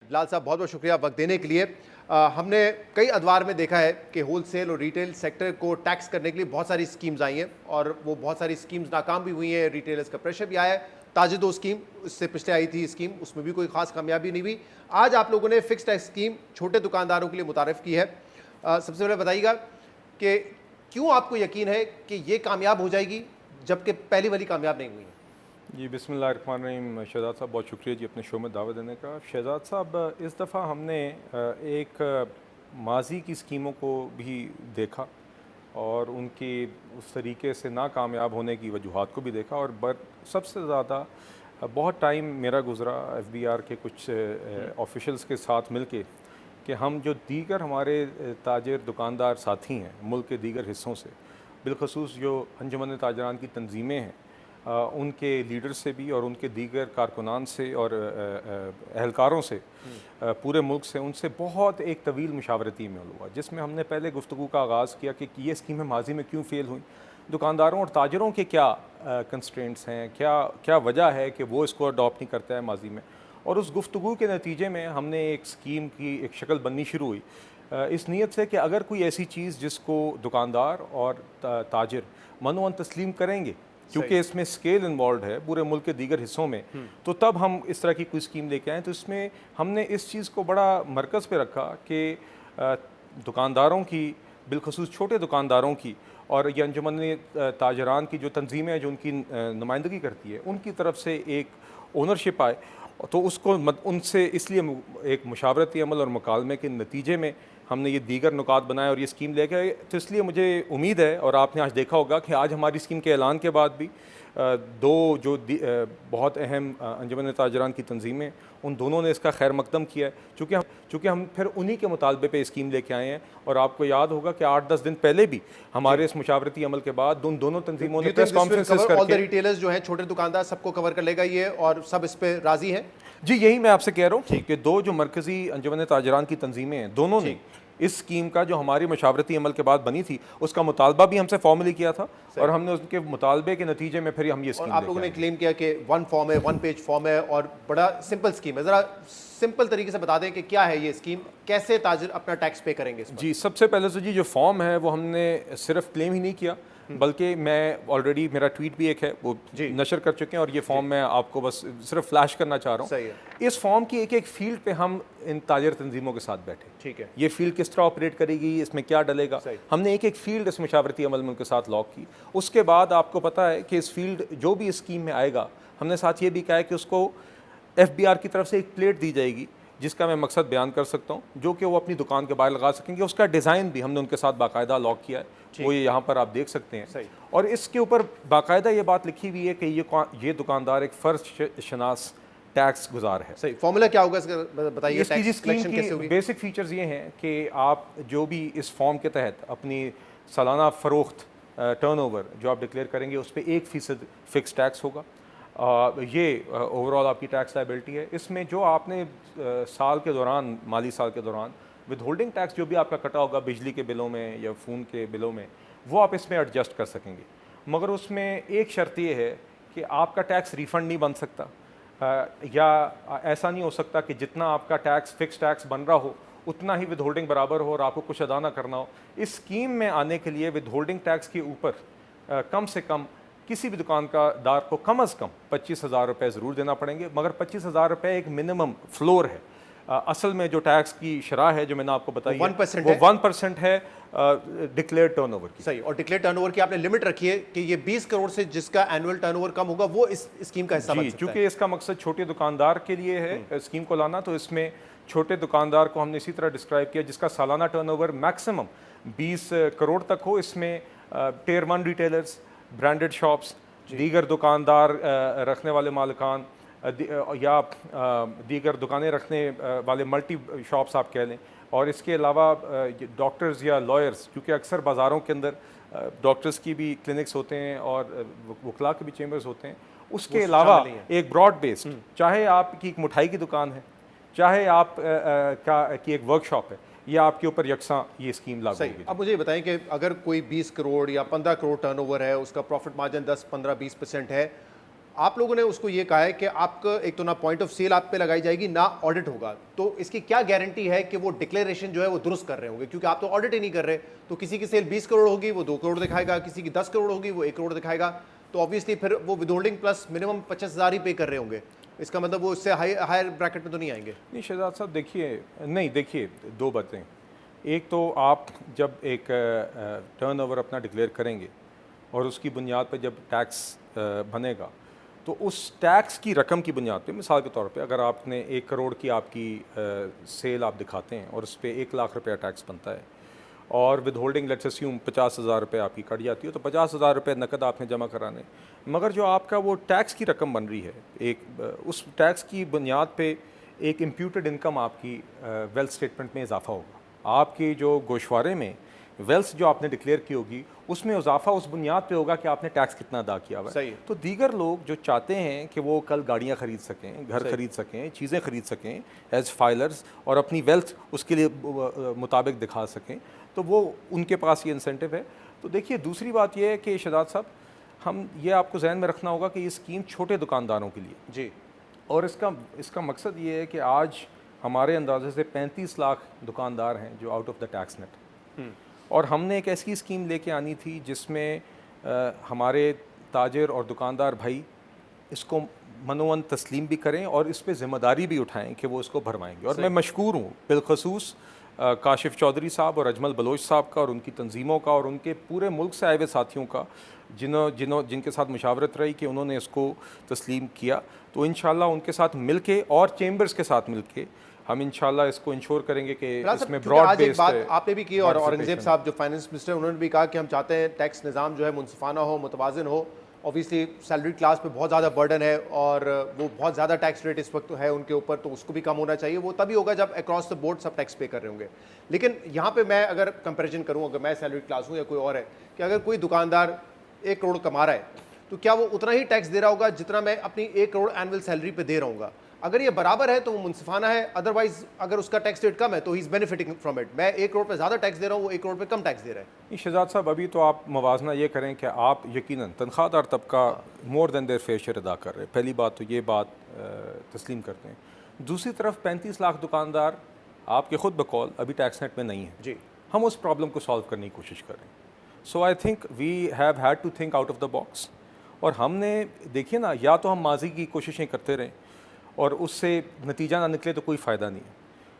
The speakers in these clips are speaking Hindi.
बिलाल साहब, बहुत बहुत शुक्रिया वक्त देने के लिए। हमने कई अदवार में देखा है कि होलसेल और रिटेल सेक्टर को टैक्स करने के लिए बहुत सारी स्कीम्स आई हैं और वो बहुत सारी स्कीम्स नाकाम भी हुई हैं, रिटेलर्स का प्रेशर भी आया है। ताजे दो स्कीम इससे पिछले आई थी स्कीम, उसमें भी कोई खास कामयाबी नहीं हुई। आज आप लोगों ने फिक्स टैक्स स्कीम छोटे दुकानदारों के लिए मुतारिफ की है। सबसे पहले बताइएगा कि क्यों आपको यकीन है कि ये कामयाब हो जाएगी जबकि पहली वाली कामयाब नहीं हुई है? जी बिस्मिल्लाहिर्रहमानिर्रहीम। शहजाद साहब बहुत शुक्रिया जी अपने शो में दावत देने का। शहजाद साहब, इस दफ़ा हमने एक माजी की स्कीमों को भी देखा और उनकी उस तरीके से नाकामयाब होने की वजूहात को भी देखा और सबसे ज़्यादा बहुत टाइम मेरा गुज़रा FBR के कुछ ऑफिशल्स के साथ मिल के कि हम जो दीगर हमारे ताजिर दुकानदार साथी हैं मुल्क के दीगर हिस्सों से, बिलखसूस जो अंजुमन ताजरान की तंजीमें हैं, उनके लीडर से भी और उनके दीगर कारकुनान से और एहलकारों से पूरे मुल्क से, उनसे बहुत एक तवील मुशावरती ईमेल हुआ जिसमें हमने पहले गुफ्तगू का आगाज़ किया कि ये स्कीमें माजी में क्यों फ़ेल हुई, दुकानदारों और ताजरों के क्या कंस्ट्रेंट्स हैं, क्या वजह है कि वो इसको अडॉप्ट नहीं करता है माजी में। और उस गुफ्तगू के नतीजे में हमने एक स्कीम की एक शक्ल बननी शुरू हुई इस नीयत से कि अगर कोई ऐसी चीज़ जिसको दुकानदार और ताजिर मनोअन तस्लीम करेंगे, क्योंकि इसमें स्केल इन्वॉल्व है पूरे मुल्क के दीगर हिस्सों में, तो तब हम इस तरह की कोई स्कीम लेके आएँ। तो इसमें हमने इस चीज़ को बड़ा मरकज़ पे रखा कि दुकानदारों की, बिलखसूस छोटे दुकानदारों की और ये अंजुमन ताजरान की जो तंजीमें हैं जो उनकी नुमाइंदगी करती है, उनकी तरफ से एक ओनरशिप आए। तो उसको उनसे इसलिए एक मुशावरती अमल और मुकालमे के नतीजे में हमने ये दीगर नुकात बनाए और ये स्कीम लेके आए। तो इसलिए मुझे उम्मीद है, और आपने आज देखा होगा कि आज हमारी स्कीम के ऐलान के बाद भी दो जो बहुत अहम अंजुमन ताजरान की तंजीमें, उन दोनों ने इसका खैर मकदम किया है। चूँकि हम फिर उन्हीं के मुतालबे पे स्कीम लेके आए हैं। और आपको याद होगा कि 8-10 दिन पहले भी हमारे इस मुशावरती अमल के बाद दोनों तंजीमों ने प्रेस कॉन्फ्रेंसेस करके रिटेलर्स जो हैं, छोटे दुकानदार, सबको कवर कर लेगा ये और सब इस पे राजी हैं? जी, यही मैं आपसे कह रहा हूँ कि दो जो मरकज़ी अंजुमन ताजरान की तंजीमें हैं, दोनों ने इस स्कीम का जो हमारी मशावरती अमल के बाद बनी थी उसका मुतालबा भी हमसे फॉर्मली किया था और हमने उसके मुतालबे के नतीजे में फिर हम ये स्कीम आप लोगों ने क्लेम किया कि वन फॉर्म है, वन पेज फॉर्म है और बड़ा सिंपल स्कीम है। ज़रा सिंपल तरीके से बता दें कि क्या है ये स्कीम, कैसे ताजिर अपना टैक्स पे करेंगे इस पर? जी, सबसे पहले तो जी जो फॉर्म है वो हमने सिर्फ क्लेम ही नहीं किया, बल्कि मैं ऑलरेडी, मेरा ट्वीट भी एक है वो नशर कर चुके हैं और ये फॉर्म मैं आपको बस सिर्फ फ्लैश करना चाह रहा हूँ। इस फॉर्म की एक एक फील्ड पे हम इन ताजिर तंजीमों के साथ बैठे, ठीक है, ये फील्ड किस तरह ऑपरेट करेगी, इसमें क्या डलेगा, हमने एक एक फील्ड इस मुशावरती अमल में उनके साथ लॉक की। उसके बाद आपको पता है कि इस फील्ड जो भी इस स्कीम में आएगा, हमने साथ ये भी कहा है कि उसको FBR की तरफ से एक प्लेट दी जाएगी जिसका मैं मकसद बयान कर सकता हूँ, जो कि वो अपनी दुकान के बाहर लगा सकेंगे। उसका डिज़ाइन भी हमने उनके साथ बाकायदा लॉक किया है, वो ये यहाँ पर आप देख सकते हैं। और इसके ऊपर बाकायदा ये बात लिखी हुई है कि ये दुकानदार एक फ़र्ज शनास टैक्स गुजार है। सही, फॉर्मूला क्या होगा इसका बताइए? इसकी स्कीम की बेसिक फीचर्स ये हैं कि आप जो भी इस फॉर्म के तहत अपनी सालाना फ़रोख्त टर्नओवर जो आप डिक्लेयर करेंगे उस पर 1% फिक्स टैक्स होगा। ये ओवरऑल आपकी टैक्स लायबिलिटी है। इसमें जो आपने साल के दौरान, माली साल के दौरान विद होल्डिंग टैक्स जो भी आपका कटा होगा बिजली के बिलों में या फ़ोन के बिलों में, वो आप इसमें एडजस्ट कर सकेंगे। मगर उसमें एक शर्त ये है कि आपका टैक्स रिफ़ंड नहीं बन सकता, या ऐसा नहीं हो सकता कि जितना आपका टैक्स फिक्स टैक्स बन रहा हो उतना ही विद होल्डिंग बराबर हो और आपको कुछ अदा ना करना हो। इस स्कीम में आने के लिए विद होल्डिंग टैक्स के ऊपर कम से कम किसी भी दुकानदार को कम अज़ कम 25,000 रुपये ज़रूर देना पड़ेंगे, मगर 25,000 रुपये एक मिनिमम फ्लोर है। असल में जो टैक्स की शरह है जो मैंने आपको बताई है, 1% है डिक्लेयर टर्नओवर की। सही, और डिक्लेयर टर्नओवर की आपने लिमिट रखी है कि ये 20 करोड़ से जिसका एनुअल टर्नओवर कम होगा वो इस स्कीम का हिस्सा बन सकता है। चूँकि इसका मकसद छोटे दुकानदार के लिए है स्कीम को लाना, तो इसमें छोटे दुकानदार को हमने इसी तरह डिस्क्राइब किया जिसका सालाना टर्नओवर मैक्सिमम 20 करोड़ तक हो। इसमें टियर 1 रिटेलर्स, ब्रांडेड शॉप्स, दीगर दुकानदार रखने वाले मालिकान या दीगर दुकानें रखने वाले मल्टी शॉप्स आप कह लें, और इसके अलावा डॉक्टर्स या लॉयर्स, क्योंकि अक्सर बाज़ारों के अंदर डॉक्टर्स की भी क्लिनिक्स होते हैं और वकला के भी चेम्बर्स होते हैं। उसके अलावा एक ब्रॉड बेस्ड, चाहे आपकी एक मिठाई की दुकान है, चाहे आप की एक वर्कशॉप है, ये आपके ऊपर यकसा ये स्कीम लागू होगी। अब मुझे बताएं कि अगर कोई 20 करोड़ या 15 करोड़ टर्नओवर है, उसका प्रॉफिट मार्जिन 10, 15, 20% है, आप लोगों ने उसको ये कहा है कि आपका एक तो ना पॉइंट ऑफ सेल आप पे लगाई जाएगी ना ऑडिट होगा, तो इसकी क्या गारंटी है कि वो डिक्लेरेशन जो है वो दुरुस्त कर रहे होंगे, क्योंकि आप तो ऑडिट ही नहीं कर रहे। तो किसी की सेल 20 करोड़ होगी वो 2 करोड़ दिखाएगा, किसी की 10 करोड़ होगी वो 1 करोड़ दिखाएगा, तो ऑब्वियसली फिर वो विदहोल्डिंग प्लस मिनिमम 50,000 ही पे कर रहे होंगे। इसका मतलब वो इससे हायर ब्रैकेट में तो नहीं आएंगे। नहीं शहजाद साहब देखिए दो बातें। एक तो आप जब एक टर्नओवर अपना डिक्लेयर करेंगे और उसकी बुनियाद पर जब टैक्स बनेगा, तो उस टैक्स की रकम की बुनियाद पे, मिसाल के तौर पे अगर आपने 1 करोड़ की आपकी सेल आप दिखाते हैं और उस पर 1 लाख रुपया टैक्स बनता है और विद होल्डिंग लेट्स अस्यूम 50,000 रुपये आपकी कट जाती है, तो 50,000 रुपये नकद आपने जमा कराने, मगर जो आपका वो टैक्स की रकम बन रही है उस टैक्स की बुनियाद पे एक इम्प्यूटेड इनकम आपकी वेल्थ स्टेटमेंट में इजाफा होगा। आपके जो गोशवारे में वेल्थ जो आपने डिक्लेयर की होगी उसमें इजाफा उस बुनियाद पे होगा कि आपने टैक्स कितना अदा किया हुआ है। तो दीगर लोग जो चाहते हैं कि वो कल गाड़ियाँ खरीद सकें, घर खरीद सकें, चीज़ें खरीद सकें एज फाइलर्स और अपनी वेल्थ उसके लिए मुताबिक दिखा सकें, तो वो उनके पास ये इंसेंटिव है। तो देखिए दूसरी बात ये है कि शहजाद साहब, हम ये आपको जहन में रखना होगा कि ये स्कीम छोटे दुकानदारों के लिए जी, और इसका मकसद ये है कि आज हमारे अंदाजे से 35 लाख दुकानदार हैं जो out of the tax net, और हमने एक ऐसी स्कीम लेके आनी थी जिसमें हमारे ताजिर और दुकानदार भाई इसको मनोवन तस्लीम भी करें और इस पर ज़िम्मेदारी भी उठाएं कि वो इसको भरवाएंगे। और मैं मशकूर हूँ बिलखसूस काशिफ चौधरी साहब और अजमल बलोच साहब का और उनकी तंजीमों का और उनके पूरे मुल्क से आए हुए साथियों का जिनके साथ मुशावरत रही कि उन्होंने इसको तस्लीम किया। तो इंशाल्लाह उनके साथ मिलके और चेम्बर्स के साथ मिलके हम इंशाल्लाह इसको इंश्योर करेंगे कि इसमें ब्रॉड बेस्ड बात आपने भी की और औरंगजेब साहब जो फाइनेंस मिनिस्टर उन्होंने भी कहा कि हम चाहते हैं टैक्स निज़ाम जो है मुनसिफाना हो, मुतवाज़िन हो। ऑब्वियसली सैलरी क्लास पे बहुत ज़्यादा बर्डन है और वो बहुत ज़्यादा टैक्स रेट इस वक्त है उनके ऊपर, तो उसको भी कम होना चाहिए। वो तभी होगा जब अक्रॉस द बोर्ड सब टैक्स पे कर रहे होंगे। लेकिन यहाँ पे मैं अगर कंपैरिजन करूँ, अगर मैं सैलरी क्लास हूँ या कोई और है, कि अगर कोई दुकानदार 1 करोड़ कमा रहा है तो क्या वो उतना ही टैक्स दे रहा होगा जितना मैं अपनी 1 करोड़ एनुअल सैलरी पे दे रहा हूँ? अगर ये बराबर है तो वो मुनसिफाना है, अदरवाइज अगर उसका टैक्स रेट कम है तो he is benefiting from it. मैं 1 करोड़ पे ज़्यादा टैक्स दे रहा हूँ, वो 1 करोड़ पे कम टैक्स दे रहा है। शहजाद साहब, अभी तो आप मवाजना ये करें कि आप यकीनन तनख्वाहदार तबका more than their fair share अदा कर रहे हैं। पहली बात तो ये बात तस्लीम करते हैं। दूसरी तरफ 35 लाख दुकानदार आपके खुद बकौल अभी टैक्स नेट में नहीं है जी। हम उस प्रॉब्लम को सॉल्व करने की कोशिश कर रहे हैं। So I think we have had to think out of the box. और हमने देखिए ना, या तो हम माजी की कोशिशें करते रहें और उससे नतीजा ना निकले तो कोई फ़ायदा नहीं है।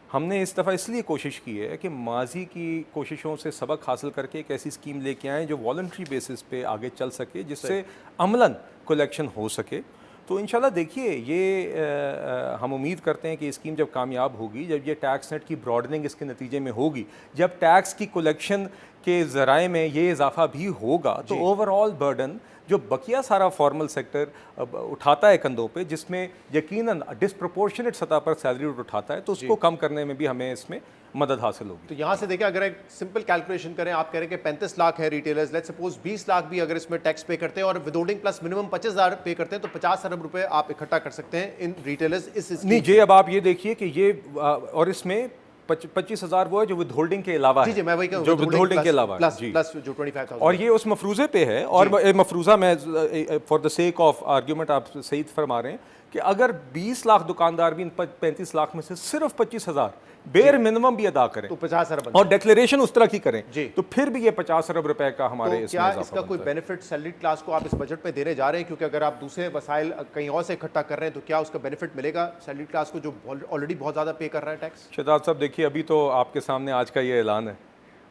हमने इस दफ़ा इसलिए कोशिश की है कि माजी की कोशिशों से सबक हासिल करके एक ऐसी स्कीम लेके आएँ जो वॉलंटरी बेसिस पे आगे चल सके, जिससे अमलन कलेक्शन हो सके। तो इंशाल्लाह देखिए ये हम उम्मीद करते हैं कि ये स्कीम जब कामयाब होगी, जब ये टैक्स नेट की ब्रॉडनिंग इसके नतीजे में होगी, जब टैक्स की कलेक्शन के ज़राए में ये इजाफा भी होगा, तो ओवरऑल बर्डन जो बकिया सारा फॉर्मल सेक्टर उठाता है कंधों पे, जिसमें यकीनन डिस्प्रपोर्शनेट सतह पर सैलरी उठाता है, तो उसको कम करने में भी हमें इसमें मदद हासिल होगी। तो यहाँ से देखें, अगर एक सिंपल कैलकुलेशन करें, आप कह रहे हैं कि 35 लाख है रिटेलर्स, लेट्स सपोज 20 लाख भी अगर इसमें टैक्स पे करते हैं और विदहोल्डिंग प्लस मिनिमम 50,000 पे करते हैं, तो 50 अरब रुपए आप इकट्ठा कर सकते हैं इन रिटेलर्स इस नहीं जी, अब आप ये देखिए कि ये और इसमें 25,000 वो है जो विद होल्डिंग के अलावा है। जी, मैं वही कहूं, जो विद होल्डिंग के अलावा प्लस जो 25,000 और ये उस मफरूज़े पे है। और मफरूज़ा में for the sake of argument आप सही फरमा रहे हैं कि अगर 20 लाख दुकानदार भी इन 35 लाख में से सिर्फ 25,000 बेर मिनिमम भी अदा करें तो 50 अरब और डिक्लेरेशन उस तरह की करें जी, तो फिर भी ये 50 अरब रुपए का हमारे तो क्या इसका कोई बेनिफिट सैलरी क्लास को आप इस बजट में देने जा रहे हैं? क्योंकि अगर आप दूसरे वसाइल कहीं और से इकट्ठा कर रहे हैं तो क्या उसका बेनिफिट मिलेगा सैलरी क्लास को जो ऑलरेडी बहुत ज़्यादा पे कर रहा है टैक्स? शहजाद साहब देखिए, अभी तो आपके सामने आज का ये ऐलान है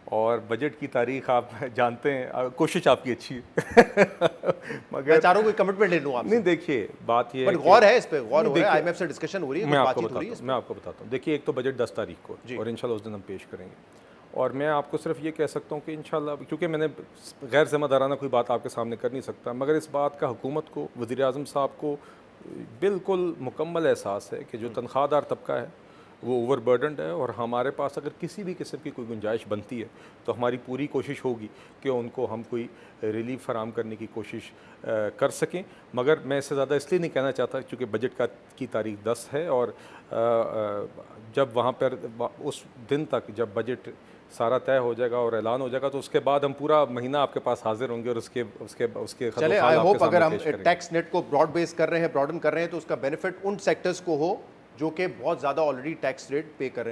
और बजट की तारीख आप जानते हैं, कोशिश आपकी अच्छी है मगर चारों कोई कमिटमेंट ले लूँ आपसे। नहीं देखिए, बात ये गौर है इस पे, गौर हो रहा है, IMF से डिस्कशन हो रही है, मैं आपको बताता हूँ। देखिए, एक तो बजट 10 तारीख को और इंशाल्लाह उस दिन हम पेश करेंगे, और मैं आपको सिर्फ ये कह सकता हूँ कि इंशाल्लाह, क्योंकि मैंने गैर ज़िम्मेदाराना कोई बात आपके सामने कर नहीं सकता, मगर इस बात का हुकूमत को, वज़ीर आज़म साहब को बिल्कुल मुकम्मल एहसास है कि जो तनख्वाहदार तबका है वो ओवरबर्डनड है, और हमारे पास अगर किसी भी किस्म की कोई गुंजाइश बनती है तो हमारी पूरी कोशिश होगी कि उनको हम कोई रिलीफ फराम करने की कोशिश कर सकें। मगर मैं इससे ज़्यादा इसलिए नहीं कहना चाहता क्योंकि बजट की तारीख 10 है, और जब वहाँ पर उस दिन तक जब बजट सारा तय हो जाएगा और ऐलान हो जाएगा तो उसके बाद हम पूरा महीना आपके पास हाजिर होंगे और उसके उसके उसके चले, खदोखाल आई आपके होप अगर सामने हम पेश करेंगे। टैक्स नेट को ब्रॉड बेस कर रहे हैं, ब्रॉडन कर रहे हैं, तो उसका बेनिफिट उन सेक्टर्स को हो जो कि बहुत ज़्यादा ऑलरेडी टैक्स रेट पे कर रहे हैं।